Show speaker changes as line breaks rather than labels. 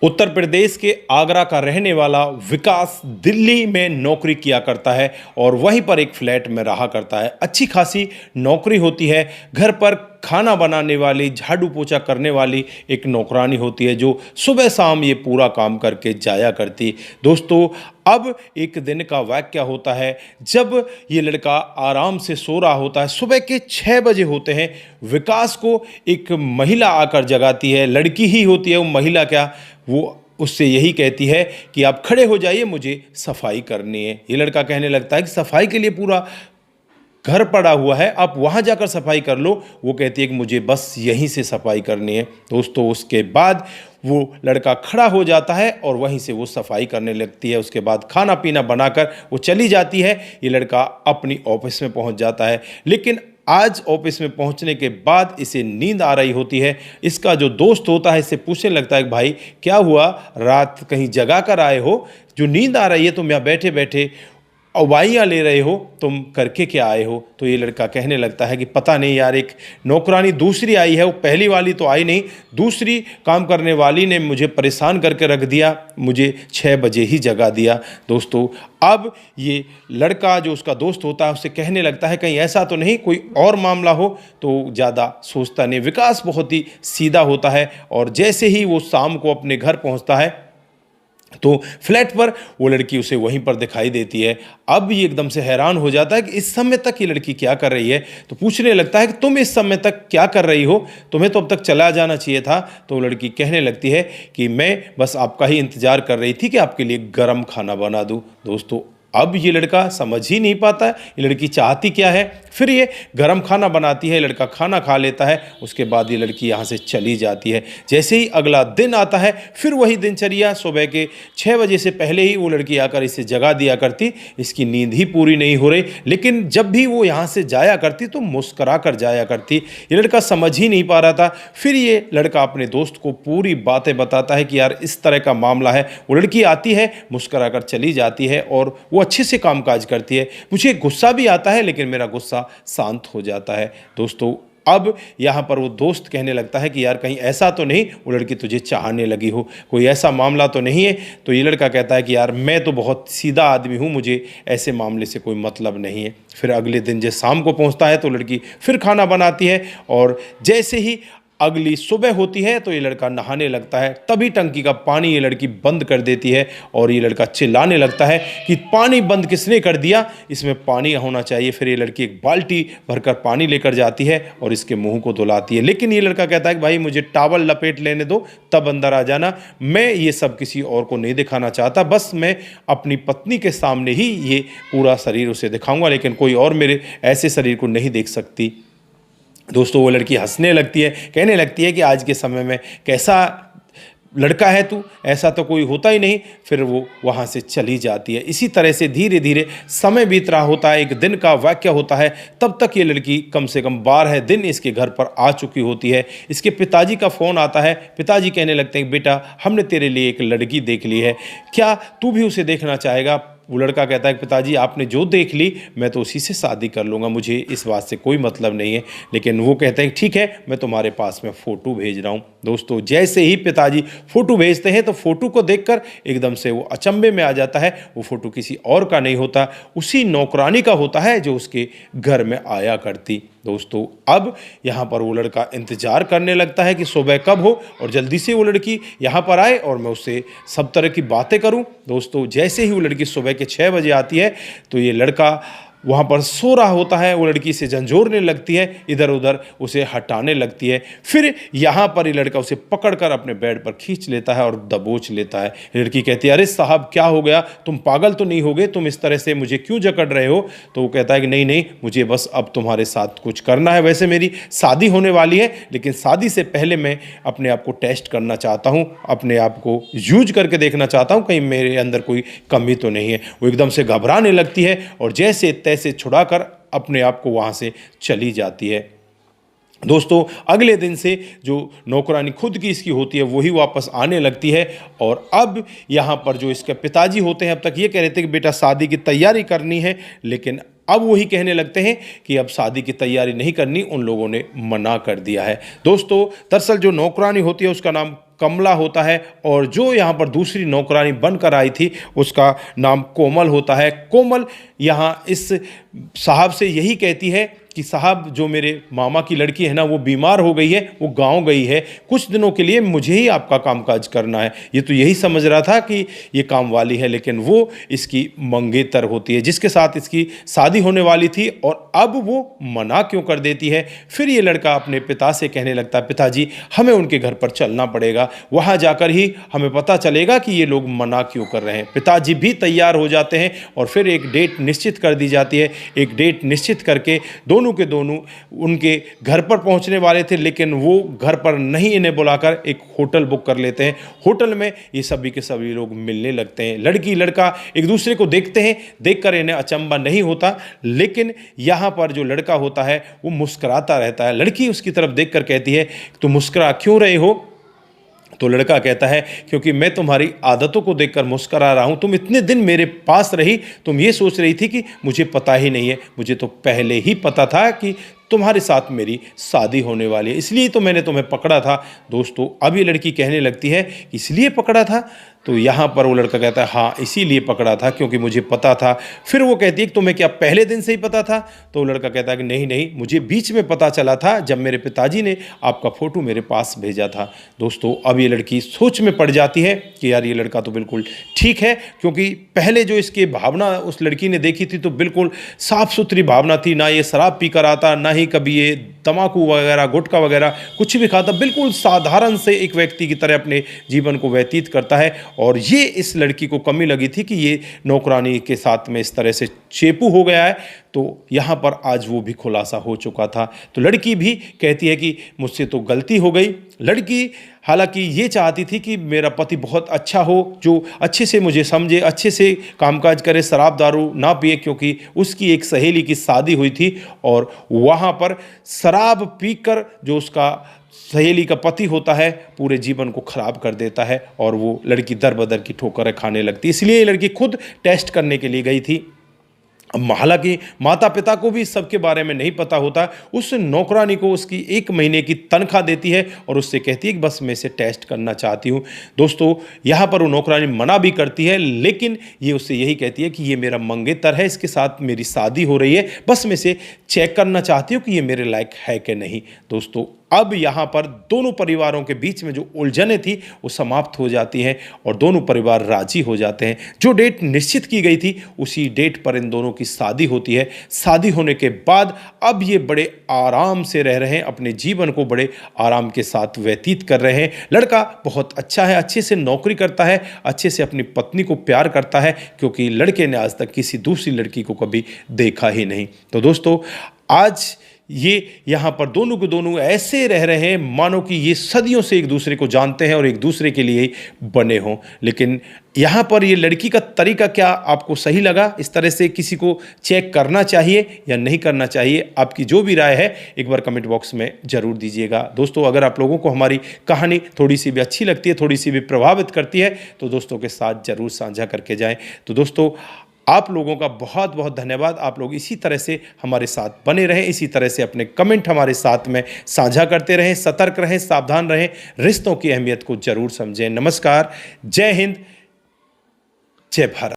उत्तर प्रदेश के आगरा का रहने वाला विकास दिल्ली में नौकरी किया करता है और वहीं पर एक फ्लैट में रहा करता है। अच्छी खासी नौकरी होती है। घर पर खाना बनाने वाली, झाड़ू पोछा करने वाली एक नौकरानी होती है जो सुबह शाम ये पूरा काम करके जाया करती। दोस्तों, अब एक दिन का वाकया होता है जब ये लड़का आराम से सो रहा होता है। सुबह के 6 बजे होते हैं। विकास को एक महिला आकर जगाती है। लड़की ही होती है वो महिला, क्या वो उससे यही कहती है कि आप खड़े हो जाइए, मुझे सफाई करनी है। ये लड़का कहने लगता है कि सफाई के लिए पूरा घर पड़ा हुआ है, आप वहाँ जाकर सफाई कर लो। वो कहती है कि मुझे बस यहीं से सफाई करनी है। दोस्तों, उसके बाद वो लड़का खड़ा हो जाता है और वहीं से वो सफाई करने लगती है। उसके बाद खाना पीना बनाकर वो चली जाती है। ये लड़का अपनी ऑफिस में पहुंच जाता है, लेकिन आज ऑफिस में पहुंचने के बाद इसे नींद आ रही होती है। इसका जो दोस्त होता है इससे पूछने लगता है कि भाई क्या हुआ, रात कहीं जगा कर आए हो, जो नींद आ रही है तुम यहाँ बैठे बैठे अवाइयाँ ले रहे हो, तुम करके क्या आए हो। तो ये लड़का कहने लगता है कि पता नहीं यार, एक नौकरानी दूसरी आई है, वो पहली वाली तो आई नहीं, दूसरी काम करने वाली ने मुझे परेशान करके रख दिया, मुझे 6 बजे ही जगा दिया। दोस्तों, अब ये लड़का जो उसका दोस्त होता है उससे कहने लगता है कहीं ऐसा तो नहीं कोई और मामला हो, तो ज़्यादा सोचता नहीं। विकास बहुत ही सीधा होता है और जैसे ही वो शाम को अपने घर पहुंचता है तो फ्लैट पर वो लड़की उसे वहीं पर दिखाई देती है। अब ये एकदम से हैरान हो जाता है कि इस समय तक ये लड़की क्या कर रही है। तो पूछने लगता है कि तुम इस समय तक क्या कर रही हो, तुम्हें तो अब तक चला जाना चाहिए था। तो वो लड़की कहने लगती है कि मैं बस आपका ही इंतजार कर रही थी कि आपके लिए गर्म खाना बना दूं। दोस्तों, अब ये लड़का समझ ही नहीं पाता है ये लड़की चाहती क्या है। फिर ये गरम खाना बनाती है, लड़का खाना खा लेता है। उसके बाद ये लड़की यहाँ से चली जाती है। जैसे ही अगला दिन आता है, फिर वही दिनचर्या। सुबह के 6 बजे से पहले ही वो लड़की आकर इसे जगा दिया करती। इसकी नींद ही पूरी नहीं हो रही, लेकिन जब भी वो यहाँ से जाया करती तो मुस्करा कर जाया करती। ये लड़का समझ ही नहीं पा रहा था। फिर ये लड़का अपने दोस्त को पूरी बातें बताता है कि यार इस तरह का मामला है। वो लड़की आती है, मुस्करा कर चली जाती है और वो अच्छे से कामकाज करती है। मुझे गुस्सा भी आता है, लेकिन मेरा गुस्सा शांत हो जाता है। दोस्तों, अब यहाँ पर वो दोस्त कहने लगता है कि यार कहीं ऐसा तो नहीं वो लड़की तुझे चाहने लगी हो, कोई ऐसा मामला तो नहीं है। तो ये लड़का कहता है कि यार मैं तो बहुत सीधा आदमी हूँ, मुझे ऐसे मामले से कोई मतलब नहीं है। फिर अगले दिन जब शाम को पहुँचता है तो लड़की फिर खाना बनाती है और जैसे ही अगली सुबह होती है तो ये लड़का नहाने लगता है। तभी टंकी का पानी ये लड़की बंद कर देती है और ये लड़का चिल्लाने लगता है कि पानी बंद किसने कर दिया, इसमें पानी होना चाहिए। फिर ये लड़की एक बाल्टी भरकर पानी लेकर जाती है और इसके मुंह को धुलाती है। लेकिन ये लड़का कहता है कि भाई मुझे टॉवल लपेट लेने दो, तब अंदर आ जाना, मैं ये सब किसी और को नहीं दिखाना चाहता, बस मैं अपनी पत्नी के सामने ही ये पूरा शरीर उसे दिखाऊंगा, लेकिन कोई और मेरे ऐसे शरीर को नहीं देख सकती। दोस्तों, वो लड़की हंसने लगती है, कहने लगती है कि आज के समय में कैसा लड़का है तू, ऐसा तो कोई होता ही नहीं। फिर वो वहाँ से चली जाती है। इसी तरह से धीरे धीरे समय बीत रहा होता है। एक दिन का वाकया होता है। तब तक ये लड़की कम से कम 12 दिन इसके घर पर आ चुकी होती है। इसके पिताजी का फ़ोन आता है। पिताजी कहने लगते हैं बेटा, हमने तेरे लिए एक लड़की देख ली है, क्या तू भी उसे देखना चाहेगा। वो लड़का कहता है कि पिताजी आपने जो देख ली मैं तो उसी से शादी कर लूँगा, मुझे इस बात से कोई मतलब नहीं है। लेकिन वो कहते हैं ठीक है, मैं तुम्हारे पास में फ़ोटो भेज रहा हूँ। दोस्तों, जैसे ही पिताजी फ़ोटो भेजते हैं तो फ़ोटो को देखकर एकदम से वो अचंभे में आ जाता है। वो फ़ोटो किसी और का नहीं होता, उसी नौकरानी का होता है जो उसके घर में आया करती। दोस्तों, अब यहाँ पर वो लड़का इंतज़ार करने लगता है कि सुबह कब हो और जल्दी से वो लड़की यहाँ पर आए और मैं उससे सब तरह की बातें करूँ। दोस्तों, जैसे ही वो लड़की सुबह के 6 बजे आती है तो ये लड़का वहाँ पर सो रहा होता है। वो लड़की से झंझोरने लगती है, इधर उधर उसे हटाने लगती है। फिर यहाँ पर ये लड़का उसे पकड़कर अपने बेड पर खींच लेता है और दबोच लेता है। लड़की कहती है अरे साहब क्या हो गया, तुम पागल तो नहीं हो गए, तुम इस तरह से मुझे क्यों जकड़ रहे हो। तो वो कहता है कि नहीं नहीं, मुझे बस अब तुम्हारे साथ कुछ करना है। वैसे मेरी शादी होने वाली है, लेकिन शादी से पहले मैं अपने आप को टेस्ट करना चाहता हूँ, अपने आप को यूज करके देखना चाहता हूँ कहीं मेरे अंदर कोई कमी तो नहीं है। वो एकदम से घबराने लगती है और जैसे से छुड़ाकर अपने आप को वहां से चली जाती है। दोस्तों, अगले दिन से जो नौकरानी खुद की इसकी होती है वही वापस आने लगती है और अब यहाँ पर जो इसके पिताजी होते हैं, अब तक ये कह रहे थे कि बेटा शादी की तैयारी करनी है, लेकिन अब वही कहने लगते हैं कि अब शादी की तैयारी नहीं करनी, उन लोगों ने मना कर दिया है। दोस्तों, दरअसल जो नौकरानी होती है उसका नाम कमला होता है और जो यहाँ पर दूसरी नौकरानी बनकर आई थी उसका नाम कोमल होता है। कोमल यहाँ इस साहब से यही कहती है कि साहब, जो मेरे मामा की लड़की है ना, वो बीमार हो गई है, वो गांव गई है, कुछ दिनों के लिए मुझे ही आपका कामकाज करना है। ये तो यही समझ रहा था कि ये काम वाली है, लेकिन वो इसकी मंगेतर होती है जिसके साथ इसकी शादी होने वाली थी, और अब वो मना क्यों कर देती है। फिर ये लड़का अपने पिता से कहने लगता है, पिताजी हमें उनके घर पर चलना पड़ेगा, वहाँ जाकर ही हमें पता चलेगा कि ये लोग मना क्यों कर रहे हैं। पिताजी भी तैयार हो जाते हैं और फिर एक डेट निश्चित कर दी जाती है। एक डेट निश्चित करके दोनों के दोनों उनके घर पर पहुंचने वाले थे, लेकिन वो घर पर नहीं इन्हें बुलाकर एक होटल बुक कर लेते हैं। होटल में ये सभी के सभी लोग मिलने लगते हैं। लड़की लड़का एक दूसरे को देखते हैं, देखकर इन्हें अचंभा नहीं होता, लेकिन यहाँ पर जो लड़का होता है वो मुस्कुराता रहता है। लड़की उसकी तरफ देखकर कहती है, तुम मुस्कुरा क्यों रहे हो? तो लड़का कहता है, क्योंकि मैं तुम्हारी आदतों को देखकर मुस्कुरा रहा हूँ। तुम इतने दिन मेरे पास रही, तुम ये सोच रही थी कि मुझे पता ही नहीं है। मुझे तो पहले ही पता था कि तुम्हारे साथ मेरी शादी होने वाली है, इसलिए तो मैंने तुम्हें पकड़ा था। दोस्तों, अब ये लड़की कहने लगती है, इसलिए पकड़ा था? तो यहाँ पर वो लड़का कहता है, हाँ इसीलिए पकड़ा था, क्योंकि मुझे पता था। फिर वो कहती है कि तुम्हें क्या पहले दिन से ही पता था? तो वो लड़का कहता है कि नहीं नहीं, मुझे बीच में पता चला था जब मेरे पिताजी ने आपका फ़ोटो मेरे पास भेजा था। दोस्तों, अब ये लड़की सोच में पड़ जाती है कि यार ये लड़का तो बिल्कुल ठीक है, क्योंकि पहले जो इसकी भावना उस लड़की ने देखी थी तो बिल्कुल साफ़ सुथरी भावना थी। ना ये शराब पी कर आता, ना ही कभी ये तम्बाकू वगैरह गुटखा वगैरह कुछ भी खाता, बिल्कुल साधारण से एक व्यक्ति की तरह अपने जीवन को व्यतीत करता है। और ये इस लड़की को कमी लगी थी कि ये नौकरानी के साथ में इस तरह से चेपू हो गया है। तो यहाँ पर आज वो भी खुलासा हो चुका था। तो लड़की भी कहती है कि मुझसे तो गलती हो गई। लड़की हालांकि ये चाहती थी कि मेरा पति बहुत अच्छा हो, जो अच्छे से मुझे समझे, अच्छे से कामकाज करे, शराब दारू ना पिए, क्योंकि उसकी एक सहेली की शादी हुई थी और वहाँ पर शराब पीकर जो उसका सहेली का पति होता है पूरे जीवन को खराब कर देता है और वो लड़की दर बदर की ठोकरें खाने लगती। इसलिए ये लड़की खुद टेस्ट करने के लिए गई थी। हालांकि माता पिता को भी सबके बारे में नहीं पता होता। उस नौकरानी को उसकी 1 महीने की तनख्वाह देती है और उससे कहती है कि बस मैं इसे टेस्ट करना चाहती हूँ। दोस्तों, यहाँ पर वो नौकरानी मना भी करती है, लेकिन ये उससे यही कहती है कि ये मेरा मंगेतर है, इसके साथ मेरी शादी हो रही है, बस मैं इसे चेक करना चाहती हूँ कि ये मेरे लायक है कि नहीं। दोस्तों, अब यहाँ पर दोनों परिवारों के बीच में जो उलझनें थी वो समाप्त हो जाती हैं और दोनों परिवार राजी हो जाते हैं। जो डेट निश्चित की गई थी उसी डेट पर इन दोनों की शादी होती है। शादी होने के बाद अब ये बड़े आराम से रह रहे हैं, अपने जीवन को बड़े आराम के साथ व्यतीत कर रहे हैं। लड़का बहुत अच्छा है, अच्छे से नौकरी करता है, अच्छे से अपनी पत्नी को प्यार करता है, क्योंकि लड़के ने आज तक किसी दूसरी लड़की को कभी देखा ही नहीं। तो दोस्तों, आज ये यहाँ पर दोनों के दोनों ऐसे रह रहे हैं मानो कि ये सदियों से एक दूसरे को जानते हैं और एक दूसरे के लिए बने हों। लेकिन यहाँ पर ये लड़की का तरीका क्या आपको सही लगा? इस तरह से किसी को चेक करना चाहिए या नहीं करना चाहिए? आपकी जो भी राय है एक बार कमेंट बॉक्स में ज़रूर दीजिएगा। दोस्तों, अगर आप लोगों को हमारी कहानी थोड़ी सी भी अच्छी लगती है, थोड़ी सी भी प्रभावित करती है, तो दोस्तों के साथ ज़रूर साझा करके जाएँ। तो दोस्तों, आप लोगों का बहुत बहुत धन्यवाद। आप लोग इसी तरह से हमारे साथ बने रहें, इसी तरह से अपने कमेंट हमारे साथ में साझा करते रहें, सतर्क रहें, सावधान रहें, रिश्तों की अहमियत को जरूर समझें। नमस्कार, जय हिंद, जय भारत।